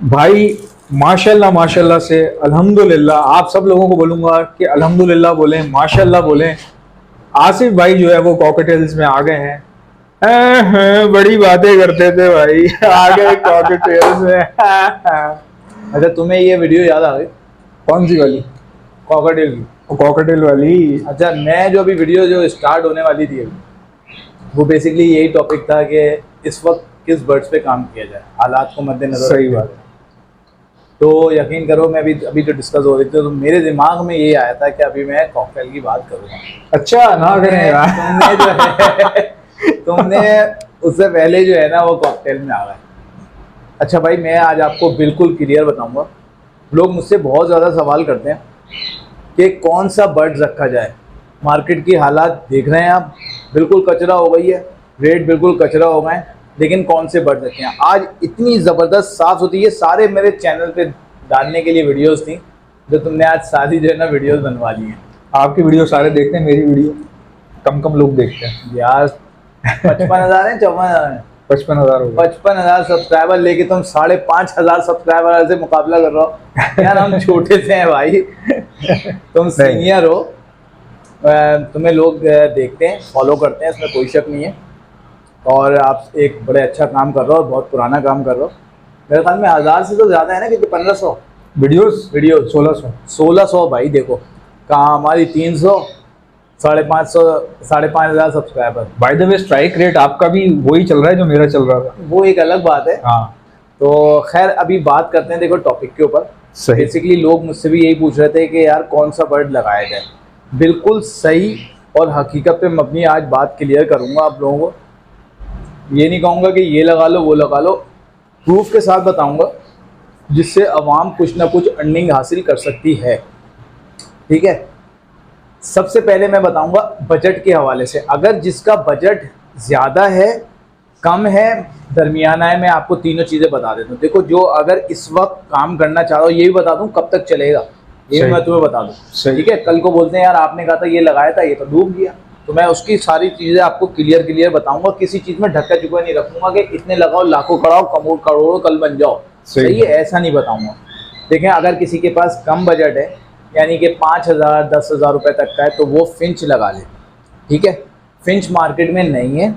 भाई माशाल्लाह माशाल्लाह से अल्हम्दुलिल्लाह। आप सब लोगों को बोलूंगा कि अल्हम्दुलिल्लाह बोलें, माशाल्लाह बोलें। आसिफ भाई जो है वो कॉकटेल्स में आ गए हैं। बड़ी बातें करते थे भाई। आ गए कॉकटेल्स में। अच्छा, तुम्हें ये वीडियो याद आ गई? कौन सी वाली? कॉकटेल की। कॉकटेल वाली। अच्छा, मैं जो अभी वीडियो जो स्टार्ट होने वाली थी अभी, वो बेसिकली यही टॉपिक था कि इस वक्त किस बर्ड्स पे काम किया जाए, हालात को मद्देनजर। सही बात है। तो यकीन करो, मैं अभी जो डिस्कस हो रही थी तो मेरे दिमाग में ये आया था कि अभी मैं कॉकटेल की बात करूँगा। अच्छा ना करें यार। तुमने जो है तुमने उससे पहले जो है ना वो कॉकटेल में आ गए। अच्छा भाई, मैं आज आपको बिल्कुल क्लियर बताऊंगा। लोग मुझसे बहुत ज़्यादा सवाल करते हैं कि कौन सा बर्ड रखा जाए। मार्केट की हालात देख रहे हैं आप, बिल्कुल कचरा हो गई है, रेट बिल्कुल कचरा हो गए हैं, लेकिन कौन से बर्ड रखे हैं। आज इतनी ज़बरदस्त साफ होती है, सारे मेरे चैनल पे डालने के लिए वीडियोस थी, जो तुमने आज सारी जो है ना वीडियोस बनवा ली हैं। आपकी वीडियो सारे देखते हैं, मेरी वीडियो कम कम लोग देखते हैं यार 55,000 है, 54,000 है, 55,000 हो गए। 55,000 सब्सक्राइबर लेके तुम 5,500 सब्सक्राइबर से मुकाबला कर रहे हो। यार हम छोटे से हैं भाई, तुम सीनियर हो। तुम्हें लोग देखते हैं, फॉलो करते हैं, इसमें कोई शक नहीं है। और आप एक बड़े अच्छा काम कर रहे हो, बहुत पुराना काम कर रहे हो। मेरे ख्याल में 1,000 से तो ज़्यादा है ना, कि 1,500 वीडियो 1600 भाई। देखो कहाँ हमारी 300, 550, 5,500 subscriber. By the way strike rate आपका भी वही चल रहा है जो मेरा चल रहा था। वो एक अलग बात है। हाँ तो खैर, अभी बात करते हैं देखो टॉपिक के ऊपर। सही। बेसिकली लोग मुझसे भी यही पूछ रहे थे कि यार कौन सा बर्ड लगाया जाए। बिल्कुल सही और हकीकत पे मबनी आज बात क्लियर करूंगा आप लोगों को। ये नहीं कहूँगा कि ये लगा लो वो लगा लो, प्रूफ के साथ बताऊंगा, जिससे अवाम कुछ ना कुछ अर्निंग हासिल कर सकती है। ठीक है, सबसे पहले मैं बताऊंगा बजट के हवाले से। अगर जिसका बजट ज़्यादा है, कम है, दरमियाना है, मैं आपको तीनों चीज़ें बता देता हूँ। देखो, जो अगर इस वक्त काम करना चाह रहा हो, ये भी बता दूँ कब तक चलेगा, ये मैं तुम्हें बता दूँ। ठीक है, कल को बोलते हैं यार आपने कहा था ये लगाया था, ये तो डूब गया, तो मैं उसकी सारी चीज़ें आपको क्लियर बताऊंगा। किसी चीज़ में ढक्का चुका नहीं रखूंगा कि इतने लगाओ, लाखों कराओ, करोड़ों कल बन जाओ। सही है, ऐसा नहीं बताऊंगा। देखें, अगर किसी के पास कम बजट है, यानी कि 5,000 10,000 रुपये तक का है, तो वो फिंच लगा ले। ठीक है, फिंच मार्केट में नहीं है।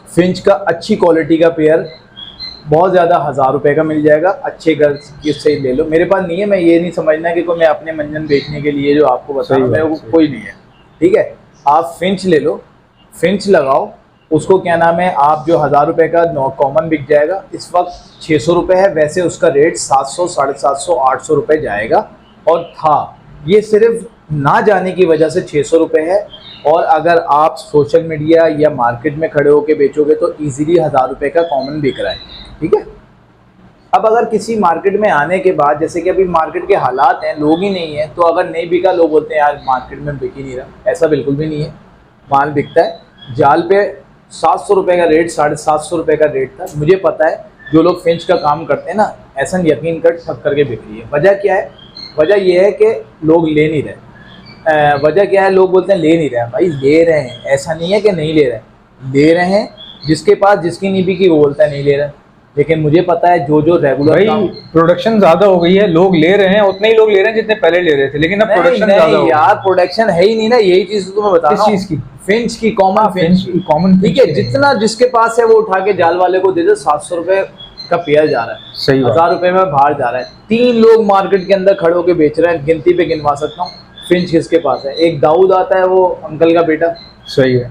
फिंच का अच्छी क्वालिटी का पेयर बहुत ज़्यादा 1,000 रुपये का मिल जाएगा। अच्छे घर से ले लो, मेरे पास नहीं है। मैं ये नहीं समझना कि कोई मैं अपने मंजन बेचने के लिए जो आपको बता रहा हूँ, मेरे को कोई नहीं है। ठीक है, आप फिंच ले लो, फिंच लगाओ। उसको क्या नाम है, आप जो 1,000 रुपये का कॉमन बिक जाएगा, इस वक्त 600 रुपये है। वैसे उसका रेट 700, 750, 800 रुपये जाएगा। और था ये सिर्फ ना जाने की वजह से 600 रुपये है। और अगर आप सोशल मीडिया या मार्केट में खड़े होकर बेचोगे तो इजीली 1,000 रुपये का कॉमन बिक रहा है। ठीक है, अब अगर किसी मार्केट में आने के बाद, जैसे कि अभी मार्केट के हालात हैं, लोग ही नहीं है, तो अगर नहीं बिका, लोग बोलते हैं यार मार्केट में बिक ही नहीं रहा। ऐसा बिल्कुल भी नहीं है, माल बिकता है। जाल पे 700 रुपये का रेट, 750 रुपये का रेट था। मुझे पता है जो लोग फिंच का काम करते हैं ना, ऐसा यकीन कर ठग करके बिक रही है। वजह क्या है? वजह यह है कि लोग ले नहीं रहे। वजह क्या है? लोग बोलते हैं ले नहीं रहे। भाई ले रहे हैं, ऐसा नहीं है कि नहीं ले रहे, ले रहे हैं। जिसके पास जिसकी नहीं बिकी वो बोलता है नहीं ले रहे। लेकिन मुझे पता है जो रेगुलर भाई प्रोडक्शन ज्यादा हो गई है, लोग ले रहे हैं, उतने ही लोग ले रहे हैं जितने पहले ले रहे थे, लेकिन अब प्रोडक्शन ज्यादा हो यार प्रोडक्शन है ही नहीं ना। यही चीज तो मैं बता रहा हूँ। चीज की फिंच की, कॉमन फिंच की, कॉमन। ठीक है, जितना जिसके पास है वो उठा के जाल वाले को दे दे। 700 रुपये का पेयर जा रहा है, सही 1,000 रुपये में बाहर जा रहा है। 3 लोग मार्केट के अंदर खड़े होकर बेच रहे हैं, गिनती पे गिनवा सकता हूँ। फिंच किसके पास है? एक दाऊद आता है, वो अंकल का बेटा, सही है,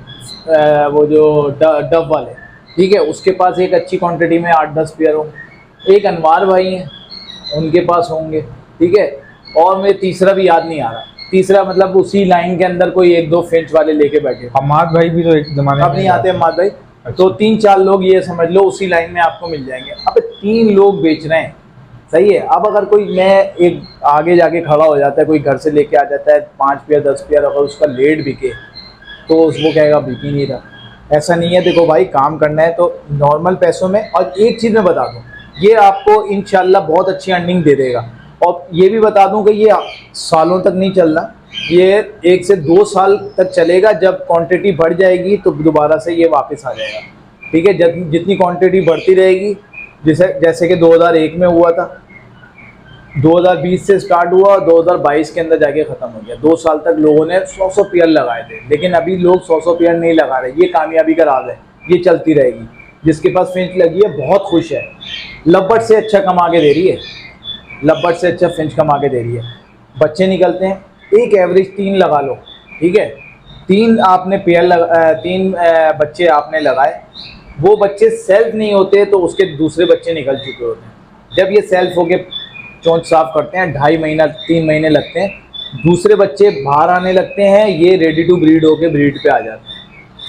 वो जो डब वाले, ठीक है, उसके पास एक अच्छी क्वांटिटी में 8-10 पेयर होंगे। एक अनवार भाई हैं, उनके पास होंगे। ठीक है, और मुझे तीसरा भी याद नहीं आ रहा। तीसरा मतलब उसी लाइन के अंदर कोई 1-2 फिंच वाले लेके बैठे। अम्माद भाई भी तो एक जमाने अब नहीं आते अम्माद भाई। तो 3-4 लोग ये समझ लो उसी लाइन में आपको मिल जाएंगे। अब 3 लोग बेच रहे हैं, सही है। अब अगर कोई, मैं एक आगे जाके खड़ा हो जाता है, कोई घर से लेके आ जाता है 5 पेयर 10 पेयर, अगर उसका लेट बिके तो वो कहेगा बिक ही नहीं रहा। ऐसा नहीं है। देखो भाई, काम करना है तो नॉर्मल पैसों में। और एक चीज़ मैं बता दूँ, ये आपको इंशाल्लाह बहुत अच्छी अर्निंग दे देगा। और ये भी बता दूं कि ये सालों तक नहीं चलना, ये 1 से 2 साल तक चलेगा। जब क्वांटिटी बढ़ जाएगी तो दोबारा से ये वापस आ जाएगा। ठीक है, जितनी क्वांटिटी बढ़ती रहेगी जैसे कि 2001 में हुआ था, 2020 से स्टार्ट हुआ और 2022 के अंदर जाके ख़त्म हो गया। 2 साल तक लोगों ने 100 पेयर लगाए थे, लेकिन अभी लोग 100 पेयर नहीं लगा रहे। ये कामयाबी का राज है, ये चलती रहेगी। जिसके पास फिंच लगी है बहुत खुश है, लब्बट से अच्छा कमा के दे रही है, लब्बट से अच्छा फिंच कमा के दे रही है। बच्चे निकलते हैं, एक एवरेज 3 लगा लो, ठीक है। 3 आपने पेयर 3 बच्चे आपने लगाए, वो बच्चे सेल्फ नहीं होते तो उसके दूसरे बच्चे निकल चुके होते हैं। जब ये सेल्फ होके चोंच साफ करते हैं, 2.5 महीना 3 महीने लगते हैं, दूसरे बच्चे बाहर आने लगते हैं, ये रेडी टू ब्रीड होके ब्रीड पे आ जाते हैं।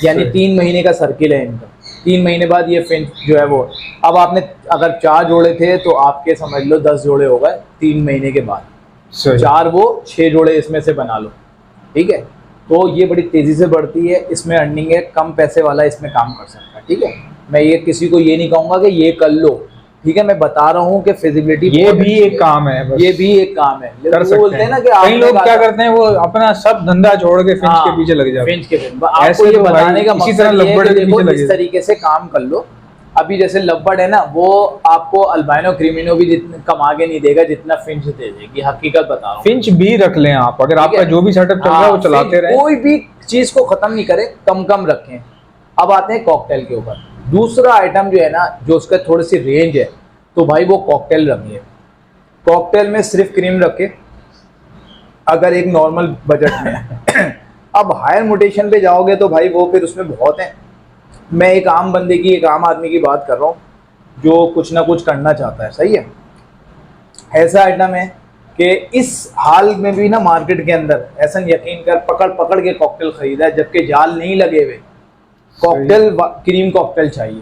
यानी 3 महीने का सर्किल है इनका। 3 महीने बाद ये फिंच जो है वो, अब आपने अगर 4 जोड़े थे तो आपके समझ लो 10 जोड़े हो गए 3 महीने के बाद। 4 वो 6 जोड़े इसमें से बना लो, ठीक है। तो ये बड़ी तेज़ी से बढ़ती है, इसमें अर्निंग है, कम पैसे वाला इसमें काम कर सकता है, ठीक है। मैं ये किसी को ये नहीं कहूँगा कि ये कर लो, ठीक है। मैं बता रहा हूँ कि फिजिबिलिटी ये भी एक काम है, बस ये भी एक काम है। कर सकते बोलते हैं ना कि कई लोग क्या करते हैं, वो अपना सब धंधा छोड़ के फिंच के पीछे लग जाते हैं। फिंच के पीछे आपको ये बताने का मकसद ये है कि देखो इस तरीके से काम कर लो। अभी जैसे लव्बर्ड है ना, वो आपको अल्बाइनो क्रिमिनो भी जितना कमा के नहीं देगा जितना फिंच दे देगी, हकीकत बता रहा हूँ। फिंच भी रख लें आप, अगर आपका जो भी सेटअप चल रहा है वो चलाते रहें, कोई भी चीज को खत्म नहीं करें, कम कम रखें। अब आते हैं कॉकटेल के ऊपर। दूसरा आइटम जो है ना, जो उसका थोड़ी सी रेंज है, तो भाई वो कॉकटेल रखिए। कॉकटेल में सिर्फ क्रीम रखे, अगर एक नॉर्मल बजट में अब हायर मोटेशन पे जाओगे तो भाई वो फिर उसमें बहुत है। मैं एक आम बंदे की, एक आम आदमी की बात कर रहा हूँ जो कुछ ना कुछ करना चाहता है, सही है। ऐसा आइटम है कि इस हाल में भी ना मार्केट के अंदर ऐसा यकीन कर पकड़ पकड़ के कॉकटेल खरीदा है, जबकि जाल नहीं लगे हुए। कॉकटेल क्रीम कॉकटेल चाहिए।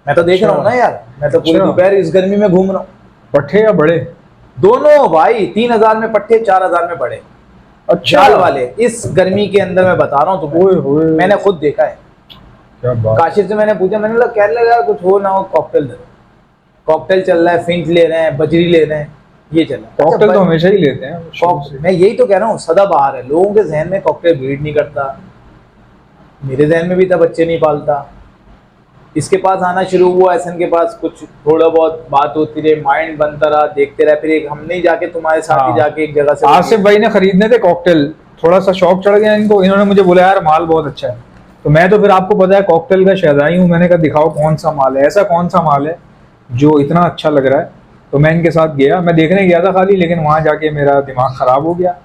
मैं तो देख रहा हूँ ना यार, मैं तो पूरी दोपहर इस गर्मी में घूम रहा हूँ। पट्टे या बड़े दोनों भाई, 3000 में पट्टे, 4000 में बड़े, जाल वाले। इस गर्मी के अंदर मैं बता रहा हूँ तो मैंने खुद देखा है। काशिफ से मैंने पूछा, मैंने बोला क्या लगा कुछ हो ना हो कॉकटेल दे। कॉकटेल चल रहा है, फिंच ले रहे हैं, बजरी ले रहे हैं, ये चल रहा है। कॉकटेल तो हमेशा ही लेते हैं। मैं यही तो कह रहा हूँ, सदाबहार है। लोगों के जहन में कॉकटेल ब्रीड नहीं करता, मेरे जहन में भी था बच्चे नहीं पालता। इसके पास आना शुरू हुआ, एहसन के पास कुछ थोड़ा बहुत बात होती रही, माइंड बनता रहा, देखते रहे। फिर एक हमने जाके तुम्हारे साथ ही जाके एक जगह से आसिफ भाई ने खरीदने थे कॉकटेल, थोड़ा सा शौक चढ़ गया इनको, इन्होंने मुझे बोला यार माल बहुत अच्छा है। तो मैं तो फिर आपको पता है कॉकटेल का शहजाई हूँ, मैंने कहा दिखाओ कौन सा माल है, ऐसा कौन सा माल है जो इतना अच्छा लग रहा है। तो मैं इनके साथ गया, मैं देखने गया था खाली, लेकिन वहां जाके मेरा दिमाग खराब हो गया।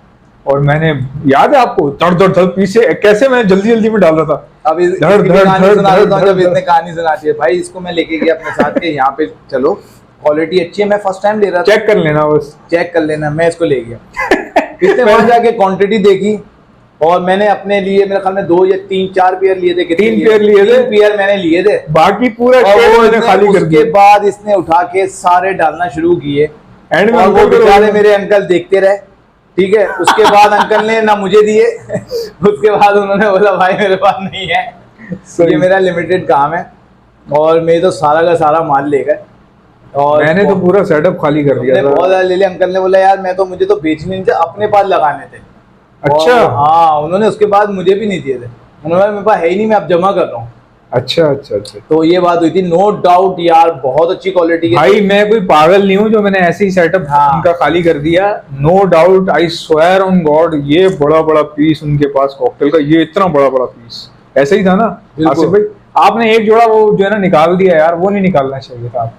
और मैंने, याद है आपको, धड़ धड़ धड़ पीछे कैसे मैं जल्दी जल्दी में डाल रहा था। अब जब इसने कहानी सुनाती है भाई, इसको मैं लेके गया अपने साथ के, यहाँ पे चलो क्वालिटी अच्छी है, मैं फर्स्ट टाइम ले रहा था, चेक कर लेना, बस चेक कर लेना। मैं इसको ले गया, इसने वहां जाके क्वांटिटी देखी, और मैंने अपने लिए मेरे ख्याल में 2 या 3-4 पेयर लिए थे। 3 पेयर लिए थे, 3 पेयर मैंने लिए थे, बाकी पूरा खाली कर दिया। उसके बाद इसने उठा के सारे डालना शुरू किए, एंड में वो बेचारे मेरे अंकल देखते रहे, ठीक है। उसके बाद अंकल ने ना मुझे दिए उसके बाद उन्होंने बोला भाई मेरे पास नहीं है, ये मेरा लिमिटेड काम है, और मैं तो सारा का सारा माल ले गए। और मैंने तो पूरा सेटअप खाली कर दिया था। बहुत ज़्यादा ले लिया। अंकल ने बोला यार मैं तो, मुझे तो बेचने नहीं थे, अपने पास लगाने थे। अच्छा, हाँ, उन्होंने उसके बाद मुझे भी नहीं दिए थे, उन्होंने मेरे पास है ही नहीं, मैं अब जमा कर रहा हूँ। अच्छा अच्छा अच्छा, तो ये बात हुई थी। नो डाउट यार, बहुत अच्छी क्वालिटी की। भाई मैं कोई पागल नहीं हूँ जो मैंने ऐसे ही सेटअप उनका खाली कर दिया। No doubt, I swear on God, ये बड़ा बड़ा पीस उनके पास कॉकटेल का, ये इतना बड़ा बड़ा पीस ऐसे ही था ना आसिफ भाई। आपने एक जोड़ा वो जो है ना निकाल दिया यार, वो नहीं निकालना चाहिए था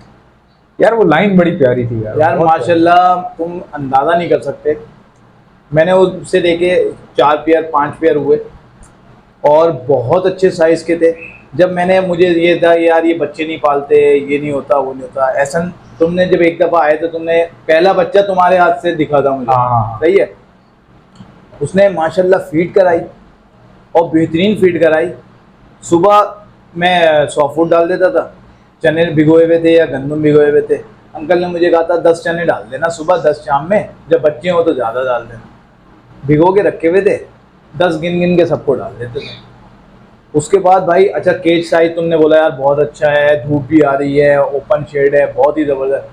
यार, वो लाइन बड़ी प्यारी थी यार माशाल्लाह, तुम अंदाजा नहीं कर सकते। मैंने उससे देखे 4 पेयर 5 पेयर हुए, और बहुत अच्छे साइज के थे। जब मैंने, मुझे ये था यार ये बच्चे नहीं पालते, ये नहीं होता, वो नहीं होता। ऐसा तुमने जब एक दफ़ा आए तो तुमने पहला बच्चा तुम्हारे हाथ से दिखा था मुझे, सही है। उसने माशाल्लाह फीड कराई, और बेहतरीन फीड कराई। सुबह मैं सॉफ्ट फूड डाल देता था, चने भिगोए हुए थे या गंदम भिगोए हुए थे। अंकल ने मुझे कहा था 10 चने डाल देना सुबह, 10 शाम में, जब बच्चे हो तो ज़्यादा डाल देना। भिगो के रखे हुए थे, 10 गिन गिन के सबको डाल देते थे। उसके बाद भाई, अच्छा केज साइज तुमने बोला यार बहुत अच्छा है, धूप भी आ रही है, ओपन शेड है, बहुत ही ज़बरदस्त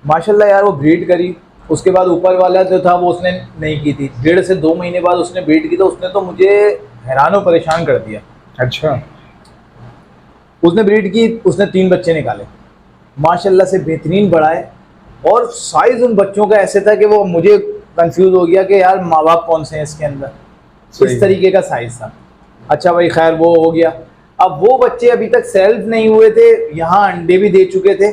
माशाल्लाह यार। वो ब्रीड करी, उसके बाद ऊपर वाला जो था वो उसने नहीं की थी। 1.5 से 2 महीने बाद उसने ब्रीड की, तो उसने तो मुझे हैरान और परेशान कर दिया। अच्छा, उसने ब्रीड की, उसने 3 बच्चे निकाले, माशाल्लाह से बेहतरीन बड़ा है। और साइज उन बच्चों का ऐसे था कि वो मुझे कंफ्यूज हो गया कि यार माँ बाप कौन से हैं इसके अंदर, इस तरीके का साइज था। अच्छा भाई खैर वो हो गया। अब वो बच्चे अभी तक सेल्फ नहीं हुए थे, यहाँ अंडे भी दे चुके थे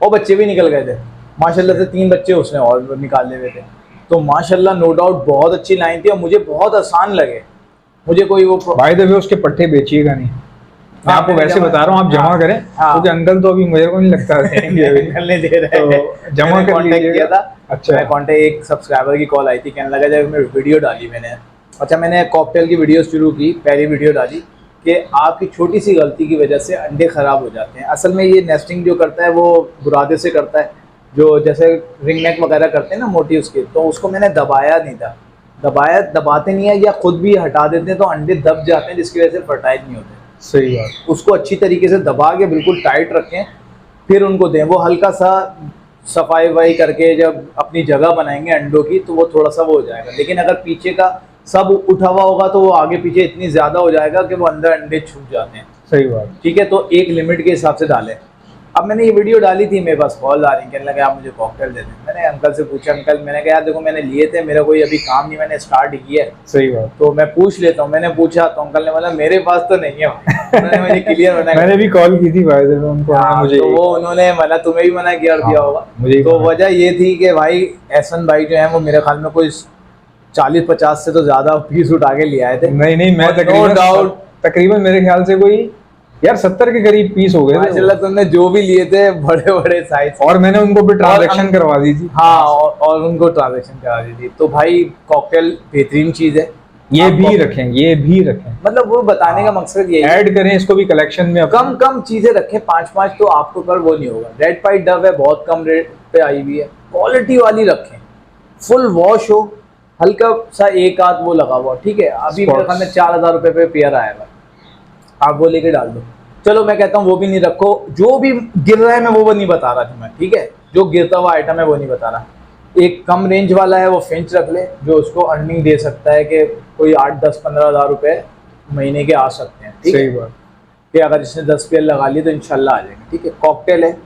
और बच्चे भी निकल गए थे माशाल्लाह से। 3 बच्चे उसने और निकाले हुए थे। तो माशाल्लाह नो डाउट बहुत अच्छी लाइन थी और मुझे बहुत आसान लगे। मुझे कोई वो भाई तो उसके पट्टे बेचिएगा नहीं, मैं आपको वैसे बता रहा हूँ, आप जमा करें क्योंकि अंकल तो अभी मुझे को नहीं लगता देंगे अभी। नहीं दे रहे तो जमा कर किया था। अच्छा, मैं कॉन्टेक्ट, एक सब्सक्राइबर की कॉल आई थी, कहने लगा जब मैं वीडियो डाली मैंने, अच्छा मैंने कॉकटेल की वीडियो शुरू की, पहली वीडियो डाली कि आपकी छोटी सी गलती की वजह से अंडे ख़राब हो जाते हैं। असल में ये नेस्टिंग जो करता है वो बुरादे से करता है, जो जैसे रिंग नेक वगैरह करते हैं ना मोटी उसके, तो उसको मैंने दबाया नहीं था। दबाते नहीं है या खुद भी हटा देते हैं तो अंडे दब जाते हैं, जिसकी वजह से फर्टाइल नहीं होते। सही बात। उसको अच्छी तरीके से दबा के बिल्कुल टाइट रखें, फिर उनको दें। वो हल्का सा सफाई वफाई करके जब अपनी जगह बनाएंगे अंडों की तो वो थोड़ा सा वो हो जाएगा। लेकिन अगर पीछे का सब उठा हुआ होगा तो वो आगे पीछे इतनी ज़्यादा हो जाएगा कि वो अंदर अंडे छूट जाते हैं। सही बात। ठीक है, तो एक लिमिट के हिसाब से डालें। अब मैंने ये वीडियो डाली थी, मेरे पास कॉल आ रही, कहने लगे आप मुझे कॉकटेल दे दें। मैंने अंकल से पूछा, अंकल मैंने कहा यार देखो मैंने लिए थे, मेरा कोई अभी काम नहीं, मैंने स्टार्ट ही किया है। सही बात। तो मैं पूछ लेता हूँ। मैंने पूछा तो अंकल ने बोला मेरे पास तो नहीं है भाई। उन्होंने मुझे क्लियर मना मैंने भी कॉल की थी भाई उनको, मुझे तो वो उन्होंने मना, तुम्हें भी मना किया और दिया होगा। तो वजह ये थी कि भाई एहसन भाई जो है वो मेरे ख्याल में कोई 40-50 से तो ज्यादा पीस उठा के ले आए थे। नहीं मैं तकरीबन मेरे ख्याल से कोई यार 70 के करीब पीस हो गए थे माशाल्लाह। तुमने जो भी लिए थे बड़े बड़े साइज, और मैंने उनको भी ट्रांजैक्शन करवा दी थी। हाँ, और उनको ट्रांजैक्शन करा दी थी। तो भाई कॉकटेल बेहतरीन चीज है, ये भी रखें, मतलब वो बताने का मकसद ये ऐड करें इसको भी कलेक्शन में। कम चीजें रखें, 5 तो आपको पर वो नहीं होगा। रेड पाइट डव है, बहुत कम रेट पे आई हुई है, क्वालिटी वाली रखें, फुल वॉश हो, हल्का सा एक आध वो लगा हुआ। ठीक है, अभी मेरे ख्याल में 4000 रुपए पे पेयर आया हुआ, आप वो लेके डाल दो। चलो मैं कहता हूँ वो भी नहीं रखो, जो भी गिर रहा है मैं वो नहीं बता रहा तुम्हें, ठीक है, जो गिरता हुआ आइटम है वो नहीं बता रहा। एक कम रेंज वाला है वो फिंच रख ले, जो उसको अर्निंग दे सकता है कि कोई 8-10-15 हज़ार रुपए महीने के आ सकते हैं। ठीक है, कि अगर इसने 10 पेयर लगा लिए तो इंशाल्लाह आ जाएंगे। ठीक है, कॉकटेल है,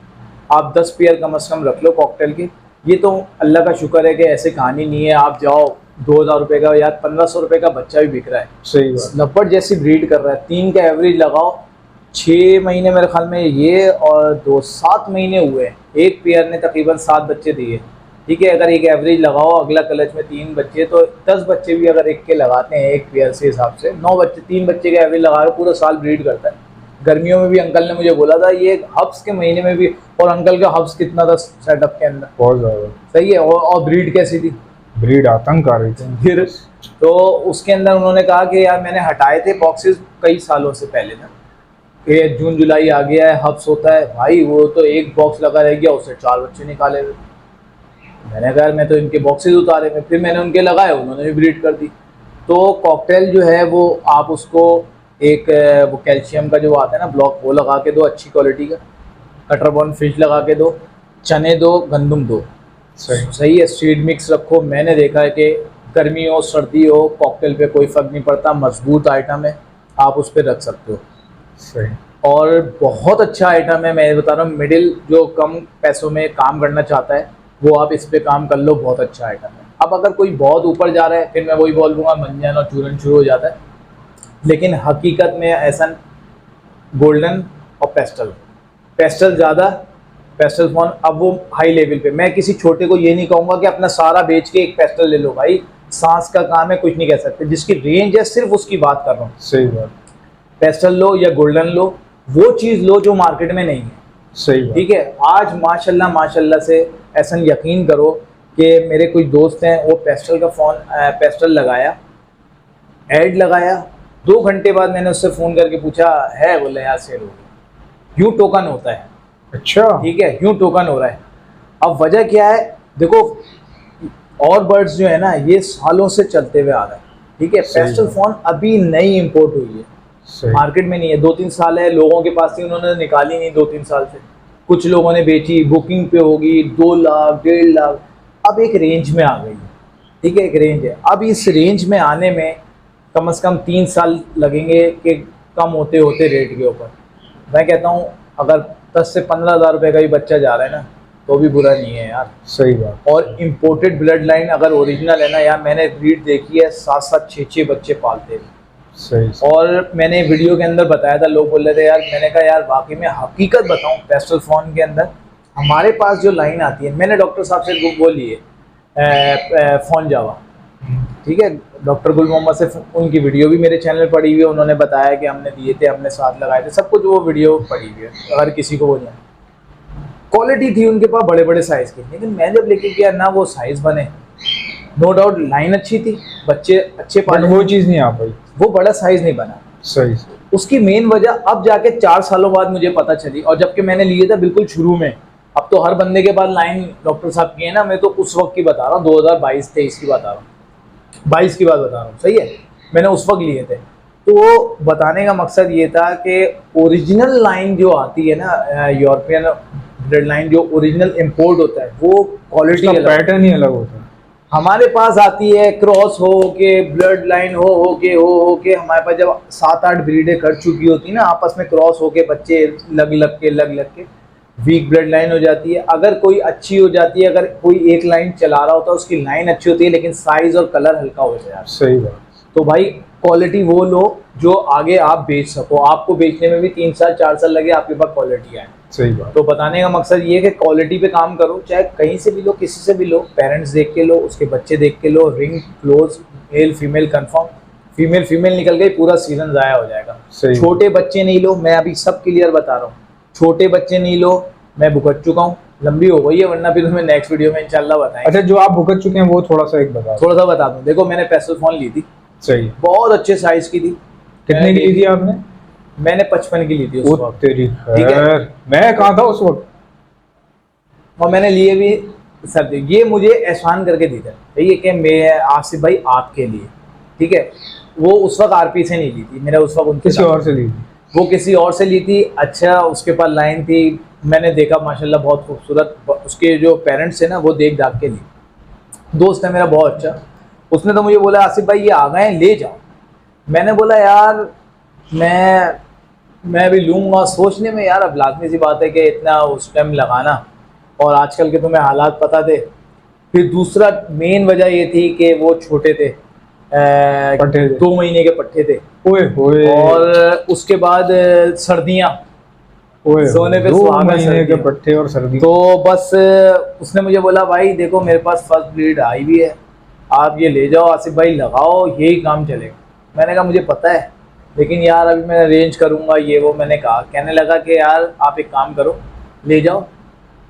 आप 10 पेयर कम से कम रख लो कॉकटेल की। ये तो अल्लाह का शुक्र है कि ऐसे कहानी नहीं है, आप जाओ 2000 रुपये का या 1500 रुपये का बच्चा भी बिक रहा है। सही बात। लपट जैसी ब्रीड कर रहा है। 3 का एवरेज लगाओ, 6 महीने मेरे ख्याल में ये और 7 महीने हुए, एक पेयर ने तकरीबन 7 बच्चे दिए। ठीक है, अगर एक एवरेज लगाओ, अगला क्लच में 3 बच्चे, तो 10 बच्चे भी अगर एक के लगाते हैं एक पेयर से हिसाब से 9 बच्चे, 3 बच्चे का एवरेज लगा के पूरा साल ब्रीड करता है। गर्मियों में भी अंकल ने मुझे बोला था ये हब्स के महीने में भी, और अंकल का हब्स कितना था सेटअप के अंदर, बहुत ज़्यादा सही है। और ब्रीड कैसी थी, ब्रीड आतंक आ रही थी फिर। तो उसके अंदर उन्होंने कहा कि यार मैंने हटाए थे बॉक्सेस कई सालों से पहले ना, कि जून जुलाई आ गया है, हब्स होता है भाई, वो तो एक बॉक्स लगा रह गया, उससे 4 बच्चे निकाले हुए। मैंने कहा मैं तो इनके बॉक्सेस उतारे में, फिर मैंने उनके लगाए, उन्होंने भी ब्रीड कर दी। तो कॉकटेल जो है वो आप उसको एक वो कैल्शियम का जो आता है ना ब्लॉक, वो लगा के दो, अच्छी क्वालिटी का कटरबॉर्न फिश लगा के दो, चने दो, गंदम दो, सही है। सीड मिक्स रखो। मैंने देखा है कि गर्मी हो सर्दी हो कॉकटेल पे कोई फ़र्क नहीं पड़ता, मजबूत आइटम है, आप उस पर रख सकते हो। सही। और बहुत अच्छा आइटम है, मैं बता रहा हूँ, मिडिल जो कम पैसों में काम करना चाहता है वो आप इस पे काम कर लो, बहुत अच्छा आइटम है। अब अगर कोई बहुत ऊपर जा रहा है फिर मैं वही बोल दूँगा मंजन और चूरन शुरू हो जाता है, लेकिन हकीकत में ऐसा गोल्डन और पेस्टल ज़्यादा, पेस्टल फोन अब वो हाई लेवल पे। मैं किसी छोटे को ये नहीं कहूँगा कि अपना सारा बेच के एक पेस्टल ले लो, भाई सांस का काम है, कुछ नहीं कह सकते। जिसकी रेंज है सिर्फ उसकी बात कर रहा हूँ। सही बात। पेस्टल लो या गोल्डन लो, वो चीज़ लो जो मार्केट में नहीं है। सही। ठीक है, आज माशाल्लाह से ऐसा यकीन करो कि मेरे कुछ दोस्त हैं, वो पेस्टल का फ़ोन पेस्टल लगाया, ऐड लगाया, 2 घंटे बाद मैंने उससे फ़ोन करके पूछा है, बोले यार सेल हो गया, यूँ टोकन होता है। अच्छा, ठीक है, यूँ टोकन हो रहा है। अब वजह क्या है, देखो और बर्ड्स जो है ना ये सालों से चलते हुए आ रहा है। ठीक है, पेस्टल फ़ोन अभी नई इंपोर्ट हुई है, मार्केट में नहीं है, 2-3 साल है, लोगों के पास थी, उन्होंने निकाली नहीं 2-3 साल से, कुछ लोगों ने बेची, बुकिंग पे होगी 2 लाख 1.5 लाख, अब एक रेंज में आ गई है। ठीक है, एक रेंज है। अब इस रेंज में आने में कम से कम 3 साल लगेंगे कि कम होते होते रेट के ऊपर। मैं कहता हूँ अगर 10 से 15,000 रुपए का भी बच्चा जा रहा है ना, तो भी बुरा नहीं है यार। सही बात। और इम्पोर्टेड ब्लड लाइन अगर ओरिजिनल है ना यार, मैंने ब्रीड देखी है 7-7, 6-6 बच्चे पालते हैं। सही। और मैंने वीडियो के अंदर बताया था, लोग बोल रहे थे यार, मैंने कहा यार वाकई में हकीकत बताऊं, पेस्टल फॉन के अंदर हमारे पास जो लाइन आती है, मैंने डॉक्टर साहब से वो लिए फॉन जावा, ठीक है, डॉक्टर गुल मोहम्मद से उनकी वीडियो भी मेरे चैनल पर पड़ी हुई है, उन्होंने बताया कि हमने दिए थे, हमने साथ लगाए थे, सब कुछ वो वीडियो पड़ी हुई है, अगर किसी को वो जाए। क्वालिटी थी उनके पास बड़े बड़े साइज़ की, लेकिन मैं जब लेके गया ना वो साइज़ बने, नो डाउट लाइन अच्छी थी, बच्चे अच्छे पाले, वो चीज़ नहीं आ पाई, वो बड़ा साइज़ नहीं बना। सही। उसकी मेन वजह अब जाके 4 सालों बाद मुझे पता चली, और जबकि मैंने लिए था बिल्कुल शुरू में। अब तो हर बंदे के पास लाइन डॉक्टर साहब की है ना, मैं तो उस वक्त की बता रहा हूँ, 2022-23 की बता रहा हूँ, 22 की बात बता रहा हूँ, सही है, मैंने उस वक्त लिए थे। तो बताने का मकसद ये था कि ओरिजिनल लाइन जो आती है ना, यूरोपियन ब्लड लाइन जो ओरिजिनल इम्पोर्ट होता है, वो क्वालिटी पैटर्न ही अलग होता है। हमारे पास आती है क्रॉस हो के, ब्लड लाइन हो के हमारे पास जब 7-8 ब्रीडें कर चुकी होती ना, आपस में क्रॉस हो के बच्चे लग के वीक ब्लड लाइन हो जाती है। अगर कोई अच्छी हो जाती है, अगर कोई एक लाइन चला रहा होता है, उसकी लाइन अच्छी होती है, लेकिन साइज और कलर हल्का हो जाता है। सही बात। तो भाई क्वालिटी वो लो जो आगे आप बेच सको, आपको बेचने में भी 3 साल 4 साल लगे, आपके पास क्वालिटी आए। सही बात। तो बताने का मकसद ये है कि क्वालिटी पे काम करो, चाहे कहीं से भी लो, किसी से भी लो, पेरेंट्स देख के लो, उसके बच्चे देख के लो, ring close, male female confirm, female निकल गई, पूरा सीजन ज़ाया हो जाएगा। छोटे बच्चे नहीं लो, मैं अभी सब क्लियर बता रहा हूँ, छोटे बच्चे नहीं लो, मैं भुगत चुका हूँ, लंबी हो गई है, वरना फिर तुम्हें नेक्स्ट वीडियो में इंशाल्लाह बताएंगे। अच्छा, जो आप भुगत चुके हैं वो थोड़ा सा बता दूँ। देखो मैंने पेस्टल फोन ली थी, सही, बहुत अच्छे साइज की थी। कितने की ली थी आपने? मैंने 55 की ली थी उस वक्त। तेरी खैर, मैं कहाँ था उस वक्त। और मैंने लिए भी सर, ये मुझे एहसान करके दी थी, ठीक है, कि मैं आसिफ भाई आपके लिए, ठीक है। वो उस वक्त आरपी से नहीं ली थी, मेरा उस वक्त किसी और से ली थी, वो किसी और से ली थी। अच्छा, उसके पास लाइन थी, मैंने देखा माशाल्लाह बहुत खूबसूरत, उसके जो पेरेंट्स है ना वो देख दाख के ली। दोस्त है मेरा बहुत अच्छा, उसने तो मुझे बोला आसिफ भाई ये आ गए हैं, ले जाओ। मैंने बोला यार मैं भी लूँगा, सोचने में यार अब लाजमी सी बात है कि इतना उस टाइम लगाना, और आजकल के तुम्हें हालात पता थे। फिर दूसरा मेन वजह ये थी कि वो छोटे थे, 2 महीने के पट्टे थे, और उसके बाद सर्दियाँ, सोने पे 2 महीने के पट्टे और सर्दी। तो बस उसने मुझे बोला भाई देखो मेरे पास फर्स्ट ब्रीड आई भी है, आप ये ले जाओ आसिफ भाई, लगाओ, यही काम चलेगा। मैंने कहा मुझे पता है, लेकिन यार अभी मैं अरेंज करूँगा ये वो। मैंने कहा, कहने लगा कि यार आप एक काम करो, ले जाओ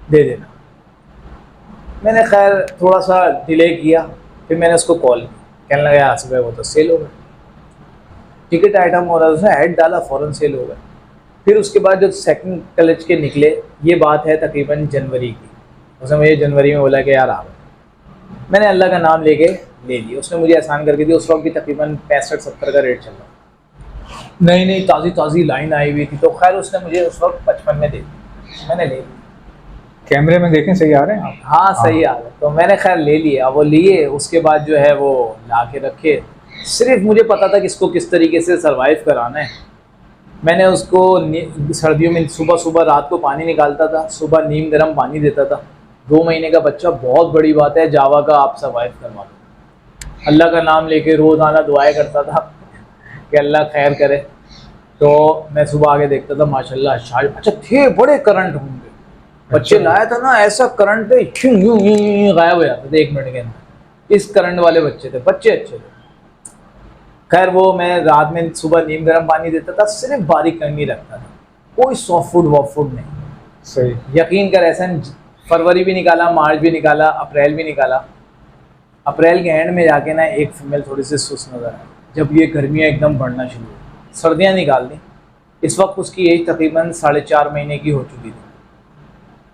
दे देना। मैंने खैर थोड़ा सा डिले किया, फिर मैंने उसको कॉल किया, कहने लगा यार आसिफ भाई वो तो सेल हो गया, टिकट आइटम हो रहा था, उसने ऐड डाला, फ़ौरन सेल हो गया। फिर उसके बाद जो सेकंड कलेज के निकले, ये बात है तकरीबन जनवरी की, उसने मुझे जनवरी में बोला कि यार आ गए। मैंने अल्लाह का नाम लेके ले लिया, उसने मुझे आसान करके दिया। उस वक्त भी तकरीबन 65-70 का रेट चल रहा, नई ताज़ी लाइन आई हुई थी। तो खैर उसने मुझे उस वक्त 55 में दे दी, मैंने ले लिया। कैमरे में देखें सही आ रहे हैं आप? हाँ सही आ रहे हैं। तो मैंने खैर ले लिया, वो लिए, उसके बाद जो है वो ला के रखे। सिर्फ मुझे पता था कि इसको किस तरीके से सर्वाइव कराना है। मैंने उसको सर्दियों में सुबह रात को पानी निकालता था, सुबह नीम गर्म पानी देता था। 2 महीने का बच्चा, बहुत बड़ी बात है, जावा का आप सर्वाइव करवा दो। अल्लाह का नाम लेके रोज़ाना दुआएं करता था कि अल्लाह खैर करे। तो मैं सुबह आगे देखता था माशाल्लाह, अच्छा थे बड़े करंट होंगे, बच्चे लाया था ना, ऐसा करंट गायब हो जाता था 1 मिनट के अंदर। इस करंट वाले बच्चे थे, बच्चे अच्छे थे। खैर वो मैं रात में सुबह नीम गर्म पानी देता था, सिर्फ बारीक कंघी रखता था, कोई सॉफ्ट फूड नहीं। सही, यकीन कर, ऐसा फरवरी भी निकाला, मार्च भी निकाला, अप्रैल भी निकाला। अप्रैल के एंड में जाके ना एक फीमेल थोड़ी सी सुस्त नजर आई, जब ये गर्मियाँ एकदम बढ़ना शुरू हुई, सर्दियाँ निकाल दी। इस वक्त उसकी एज तकरीबन 4.5 महीने की हो चुकी थी।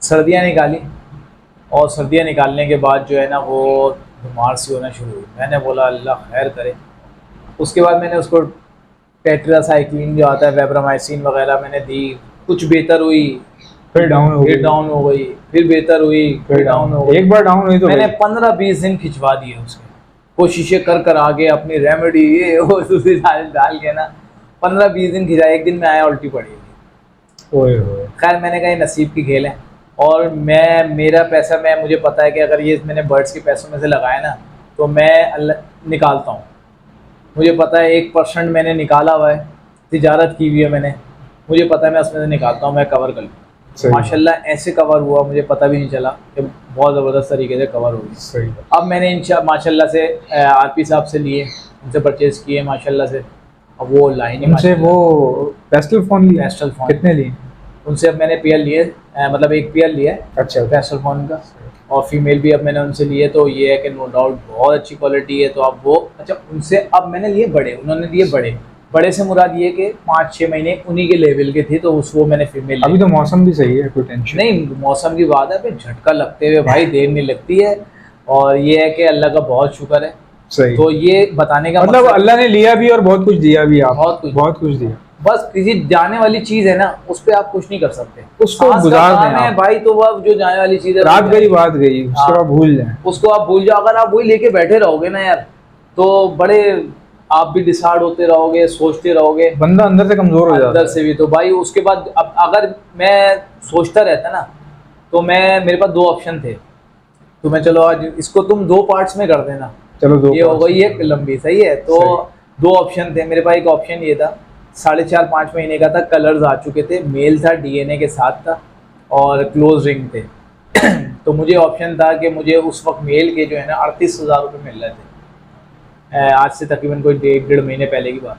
सर्दियाँ निकाली, और सर्दियाँ निकालने के बाद जो है ना वो बीमार सी होना शुरू हुई। मैंने बोला अल्लाह खैर करे। उसके बाद मैंने उसको टेट्रासाइक्लिन जो आता है, वेब्रामाइसिन वगैरह मैंने दी, कुछ बेहतर हुई, फिर डाउन हो गई, फिर बेहतर हुई, फिर डाउन हो गई। एक बार डाउन हुई तो मैंने 15-20 दिन खिंचवा दिए उसके, कोशिशें कर आगे अपनी रेमेडी ये वो दूसरी डाल के ना 15-20 दिन खिंचा। एक दिन में आया, उल्टी पड़ी। ओए होए। खैर मैंने कहा ये नसीब की खेल है, और मेरा पैसा मुझे पता है कि अगर ये मैंने बर्ड्स के पैसों में से लगाया ना तो मैं निकालता हूँ। मुझे पता है 1% मैंने निकाला हुआ है, तिजारत की हुई है मैंने, मुझे पता है मैं उसमें से निकालता हूँ, मैं कवर कर लूँ। माशाल्लाह ऐसे कवर हुआ, मुझे पता भी नहीं चला कि बहुत ज़बरदस्त तरीके से कवर हो गई। सही। अब मैंने माशाल्लाह से आरपी साहब से लिए, उनसे परचेज़ किए माशाल्लाह से। अब वो लाइन उनसे वो पेस्टल फ़ोन लिए? पेस्टल फ़ोन कितने लिए? उनसे अब मैंने पेयर लिए, मतलब एक पेयर लिया है अच्छा। पेस्टल फ़ोन का, और फीमेल भी अब मैंने उनसे लिए। तो ये है कि नो डाउट बहुत अच्छी क्वालिटी है। तो अब वो अच्छा उनसे अब मैंने लिए बड़े, उन्होंने लिए बड़े से मुराद ये कि 5-6 महीने उन्हीं के लेवल के थे, तो वो मैंने फीमेल। अभी तो मौसम भी सही है, कोई टेंशन नहीं, मौसम की बात है, फिर झटका लगते हुए भाई देर नहीं लगती है, और ये है कि अल्लाह का बहुत शुक्र है। सही। तो ये बताने का मतलब अल्लाह ने लिया भी और बहुत कुछ दिया भी, आप बहुत कुछ दिया। बस किसी जाने वाली चीज है ना, उस पे आप कुछ नहीं कर सकते, उसको गुजार दें है भाई। तो वो जो जाने वाली चीज है, रात गई बात गई, उसके बाद भूल जाए, उसको आप भूल जाओ। अगर आप वही लेके बैठे रहोगे ना यार, तो बड़े आप भी डिसाइड होते रहोगे, सोचते रहोगे, बंदा अंदर से कमजोर हो जाता है। अंदर से भी। तो भाई उसके बाद अब अगर मैं सोचता रहता ना, तो मेरे पास 2 ऑप्शन थे। तो मैं चलो आज इसको तुम 2 पार्ट्स में कर देना, चलो 2 ये हो गई एक लंबी, सही है। तो 2 ऑप्शन थे मेरे पास। एक ऑप्शन ये था, 4.5-5 महीने का था, कलर्स आ चुके थे, मेल था, डीएनए के साथ था, और क्लोज रिंग थे। तो मुझे ऑप्शन था कि मुझे उस वक्त मेल के जो है ना 38,000 रुपये मिल रहे थे। आज से तकरीबन कोई 1.5 महीने पहले की बात।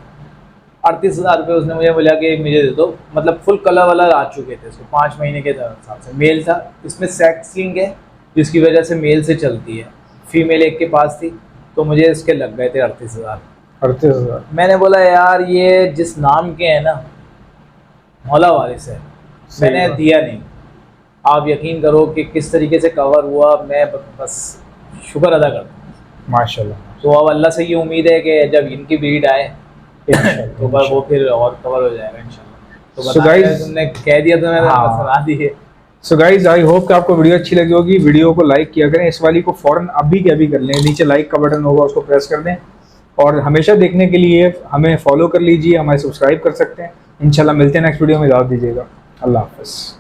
38,000 रुपये उसने मुझे बोला कि मुझे दे दो, मतलब फुल कलर वाला आ चुके थे, उसको 5 महीने के हिसाब से। मेल था, इसमें सेक्स लिंक है जिसकी वजह से मेल से चलती है, फीमेल एक के पास थी, तो मुझे इसके लग गए थे 38,000। 38,000। मैंने बोला यार ये जिस नाम के हैं ना, मौला वारिस है, मैंने दिया नहीं। आप यकीन करो कि किस तरीके से कवर हुआ, मैं बस शुक्र अदा करता हूँ माशाल्लाह। तो अब अल्लाह से ये उम्मीद है कि जब इनकी ब्रीड आए तो बस वो फिर और कवर हो जाएगा इंशाल्लाह। तो guys, तुमने कह दिया तो मैंने सुना दी है। सो गाइज आई होप कि आपको वीडियो अच्छी लगी होगी। वीडियो को लाइक किया करें, इस वाली को फौरन अभी के अभी कर लें, नीचे लाइक का बटन होगा उसको प्रेस कर दें, और हमेशा देखने के लिए हमें फॉलो कर लीजिए, हमें सब्सक्राइब कर सकते हैं। इंशाल्लाह मिलते हैं नेक्स्ट वीडियो में, दावत दीजिएगा। अल्लाह हाफ़िज़।